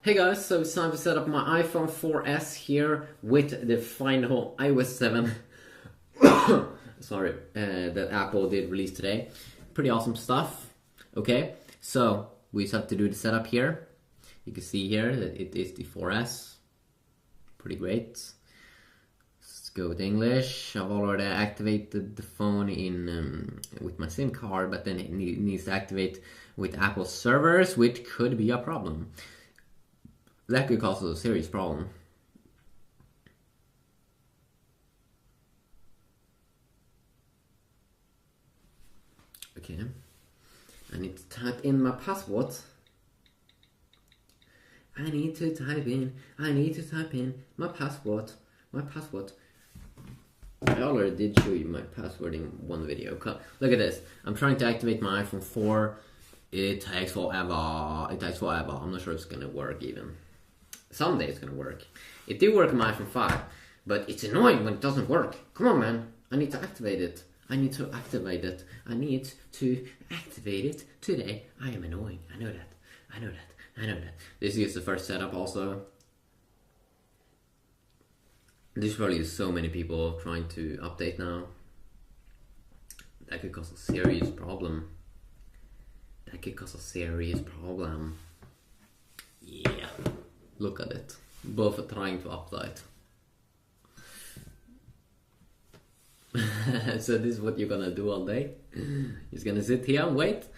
Hey guys, so it's time to set up my iPhone 4S here with the final iOS 7 sorry, that Apple did release today. Pretty awesome stuff. Okay, so we just have to do the setup here. You can see here that it is the 4S. Pretty great. Let's go with English. I've already activated the phone in with my SIM card, but then it needs to activate with Apple servers, which could be a problem. That could cause a serious problem. Okay, I need to type in my password. I need to type in my password. I already did show you my password in one video. Look at this. I'm trying to activate my iPhone 4. It takes forever. I'm not sure it's gonna work even. Someday it's gonna work. It did work on my iPhone 5, but it's annoying when it doesn't work. Come on, man. I need to activate it. I need to activate it today. I am annoying. I know that. This is the first setup also. There's probably so many people trying to update now. That could cause a serious problem. Yeah. Look at it. Both are trying to update. So this is what you're gonna do all day. You're just gonna sit here and wait.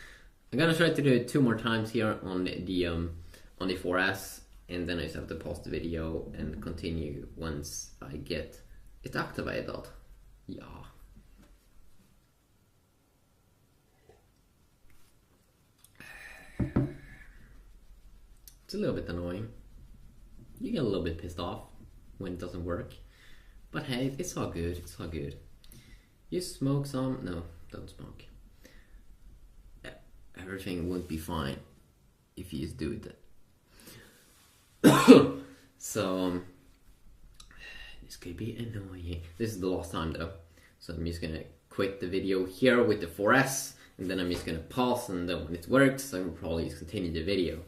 I'm gonna try to do it 2 more times here on the 4S, and then I just have to pause the video and continue once I get it activated. Yeah. It's a little bit annoying. You get a little bit pissed off when it doesn't work. But hey, it's all good. You smoke some? No, don't smoke. Everything won't be fine if you just do it. So, this could be annoying. This is the last time though. So I'm just gonna quit the video here with the 4S, and then I'm just gonna pause, and then when it works, I will probably just continue the video.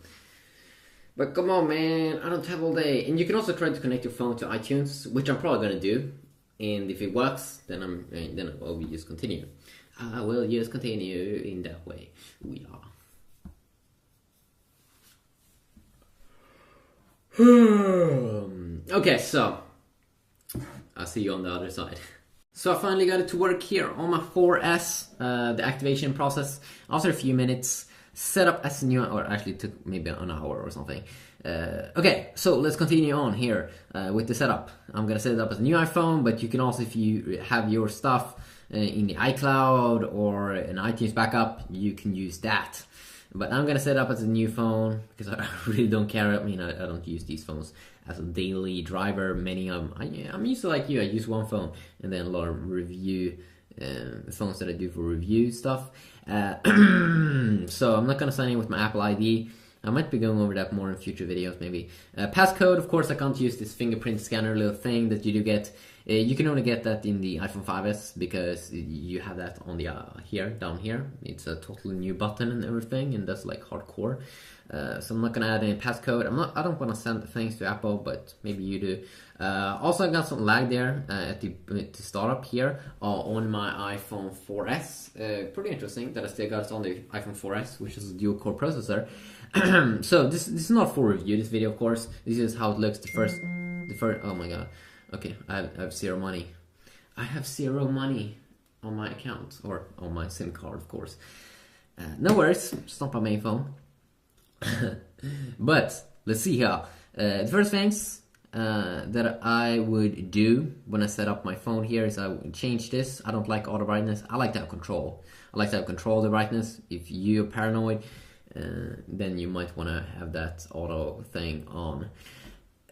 But come on, man, I don't have all day. And you can also try to connect your phone to iTunes, which I'm probably gonna do. And if it works, then I will just continue. I will just continue in that way. We are. Okay, so I'll see you on the other side. So I finally got it to work here on my 4S. The activation process after a few minutes. Set up as a new, or actually took maybe an hour or something. Okay, so let's continue on here with the setup. I'm gonna set it up as a new iPhone, but you can also, if you have your stuff in the iCloud or an iTunes backup, you can use that. But I'm gonna set it up as a new phone because I really don't care. I mean, I don't use these phones as a daily driver. Many of them, I'm used to like you. I use one phone and then a lot of review phones that I do for review stuff. So I'm not gonna sign in with my Apple ID. I might be going over that more in future videos, maybe. Passcode, of course, I can't use this fingerprint scanner little thing that you do get. You can only get that in the iPhone 5S because you have that on the down here. It's a totally new button and everything, and that's like hardcore. So I'm not gonna add any passcode. I don't want to send things to Apple, but maybe you do. Also, I got some lag there at the startup here on my iPhone 4S. Pretty interesting that I still got it on the iPhone 4S, which is a dual-core processor. So this is not for review. This video, of course, this is how it looks. The first. Oh my god. Okay, I have zero money. I have zero money on my account or on my SIM card, of course. No worries. It's not my main phone. But let's see here. The first things that I would do when I set up my phone here is I would change this. I don't like auto brightness. I like to have control. I like to have control of the brightness. If you're paranoid, then you might want to have that auto thing on.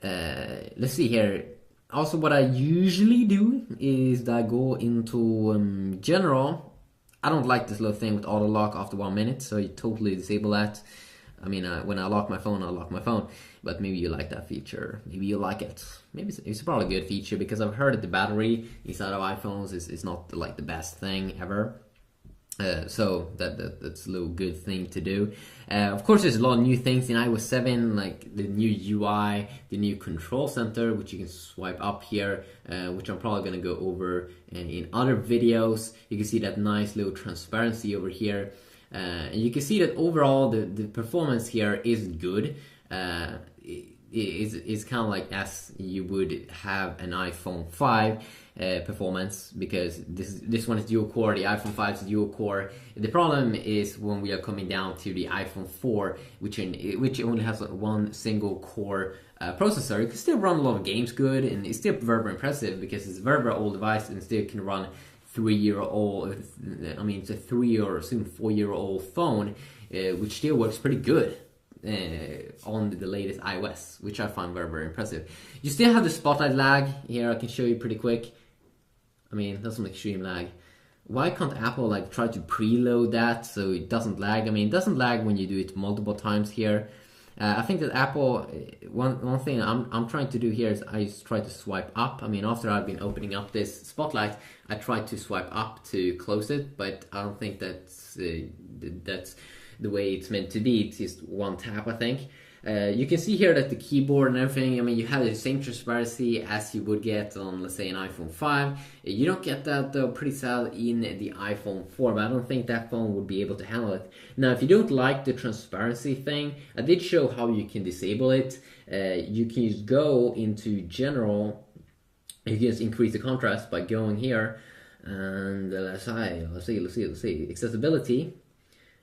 Let's see here. Also, what I usually do is that I go into general. I don't like this little thing with auto lock after 1 minute, so you totally disable that. I mean, when I lock my phone, I lock my phone. But maybe you like that feature. Maybe you like it. Maybe it's probably a good feature because I've heard that the battery inside of iPhones is not like the best thing ever. So that's a little good thing to do. Of course, there's a lot of new things in iOS 7, like the new UI, the new control center, which you can swipe up here, which I'm probably going to go over in other videos. You can see that nice little transparency over here. And you can see that overall the performance here is good. Is kind of like as you would have an iPhone 5 performance, because this one is dual core, the iPhone 5 is dual core. The problem is when we are coming down to the iPhone 4, which only has one single core processor. You can still run a lot of games good, and it's still very impressive because it's a very old device and still can run 3-year-old. I mean, it's a 3 or soon 4-year-old phone, which still works pretty good on the latest iOS, which I find very impressive. You still have the spotlight lag here. I can show you pretty quick. I mean, that's some extreme lag. Why can't Apple like try to preload that so it doesn't lag? I mean, it doesn't lag when you do it multiple times here. I think that Apple, one thing I'm trying to do here is I just try to swipe up. I mean, after I've been opening up this spotlight, I try to swipe up to close it, but I don't think that's the way it's meant to be. It's just one tap, I think. You can see here that the keyboard and everything, I mean, you have the same transparency as you would get on, let's say, an iPhone 5. You don't get that, though, pretty sad in the iPhone 4, but I don't think that phone would be able to handle it. Now, if you don't like the transparency thing, I did show how you can disable it. You can just go into general. You can just increase the contrast by going here, and let's see, accessibility.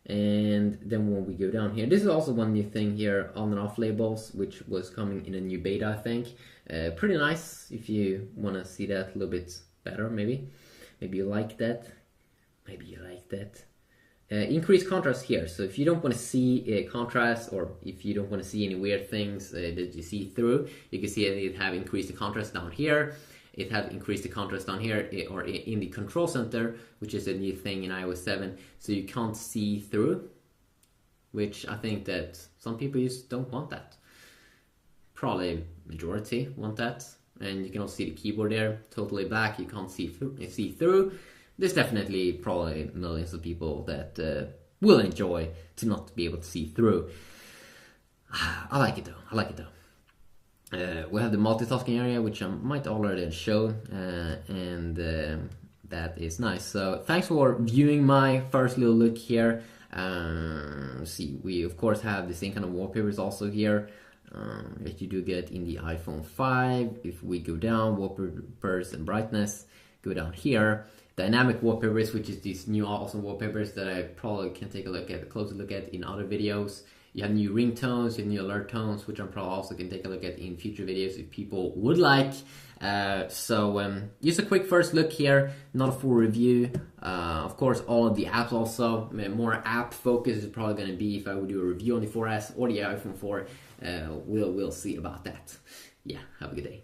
And then when we go down here, this is also one new thing here, on and off labels, which was coming in a new beta, I think. Pretty nice if you want to see that a little bit better, maybe you like that, increase contrast here. So if you don't want to see contrast, or if you don't want to see any weird things that you see through, you can see it have increased the contrast down here. It has increased the contrast down here, or in the control center, which is a new thing in iOS 7, so you can't see through, which I think that some people just don't want that. Probably majority want that, and you can also see the keyboard there, totally black, you can't see through. There's definitely probably millions of people that will enjoy to not be able to see through. I like it though. We have the multitasking area, which I might already show, and that is nice. So thanks for viewing my first little look here. See, we of course have the same kind of wallpapers also here that you do get in the iPhone 5. If we go down, wallpapers and brightness, go down here. Dynamic wallpapers, which is these new awesome wallpapers that I probably can take a closer look at in other videos. You have new ringtones, you have new alert tones, which I'm probably also can take a look at in future videos if people would like. So just a quick first look here, not a full review. Of course, all of the apps also, more app focus is probably going to be if I would do a review on the 4S or the iPhone 4. We'll see about that. Yeah, have a good day.